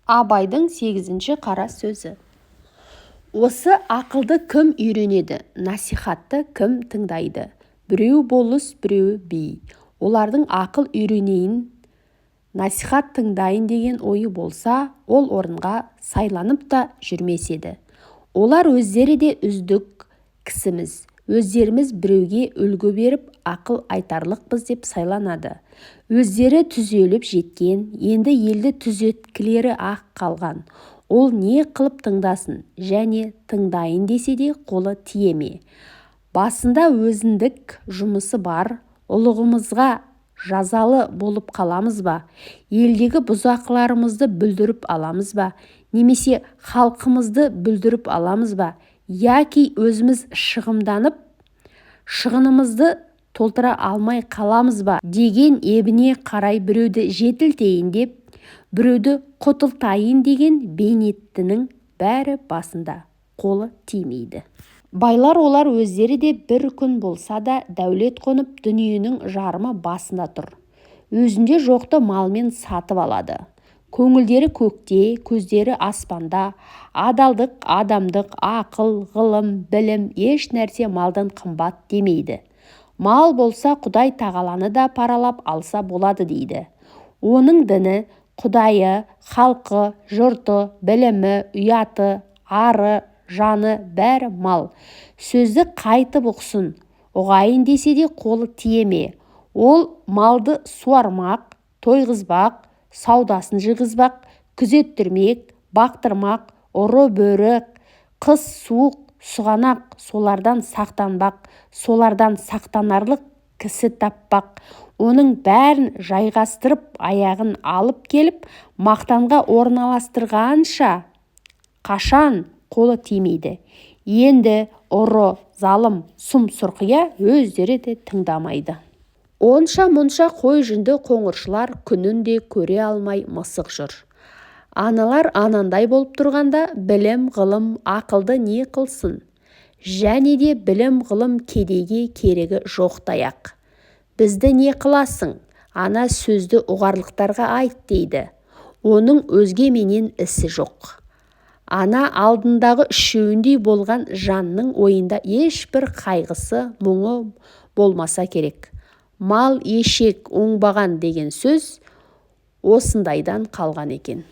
Абайдың 8-ші қара сөзі. Осы ақылды кім үйренеді, насихатты кім тыңдайды? Біреу болыс, біреу би. Олардың ақыл үйренейін, насихат тыңдайын деген ойы болса, ол орынға сайланып та жүрмес еді. Олар өздері де үздік кісіміз, өздеріміз біреуге үлгі беріп, ақыл айтарлықпыз деп сайланады. Өздері түзеліп жеткен, енді елді түзеткілері ақ қалған. Ол не қылып тыңдасын, және тыңдайын десе де қолы тие ме? Басында өзіндік жұмысы бар, ұлығымызға жазалы болып қаламыз ба? Елдегі бұзақыларымызды бүлдіріп аламыз ба? Немесе халқымызды бүлдіріп аламыз ба? Яки өзіміз шығынымызды толтыра алмай қаламыз ба? Деген ебіне қарай біреуді жетілтейін деп, біреуді құтылтайын деген бейнеттінің бәрі басында, қолы тимейді. Байлар олар өздері де бір күн болса да дәулет қонып, дүниенің жарымы басында тұр. Өзінде жоқты малмен сатып алады. Көңілдері көкте, көздері аспанда. Адалдық, адамдық, ақыл, ғылым, білім, еш нәрсе малдан қымбат демейді. Мал болса Құдай тағаланы да паралап алса болады дейді. Оның діні, Құдайы, халқы, жұрты, білімі, ұяты, ары, жаны бәрі мал. Сөзді қайтып ұқсын, ұғайын десе де қолы тие ме? Ол малды суармақ, тойғызбақ, саудасын жығызбақ, күзеттірмек, бақтырмақ, ұры бөрі, қыс суық, сұғанақ, солардан сақтанбақ, солардан сақтанарлық кісі таппақ. Оның бәрін жайғастырып, аяғын алып келіп, мақтанға орналастырғанша қашан қолы тимейді. Енді ұры, залым, сұм-сұрқия өздері де тыңдамайды. Онша-мұнша қой жүнді қоңыршылар күнінде көре алмай мысық жүр. Аналар анандай болып тұрғанда білім, ғылым, ақылды не қылсын? Және де білім, ғылым кедейге керегі жоқтаяқ. Бізді не қыласың? Ана сөзді ұғарлықтарға айт дейді. Оның өзгеменен ісі жоқ. Ана алдындағы үшеуіндей болған жанның ойында ешбір қайғысы, мұңы болмаса керек. Мал ешек оңбаған деген сөз осындайдан қалған екен.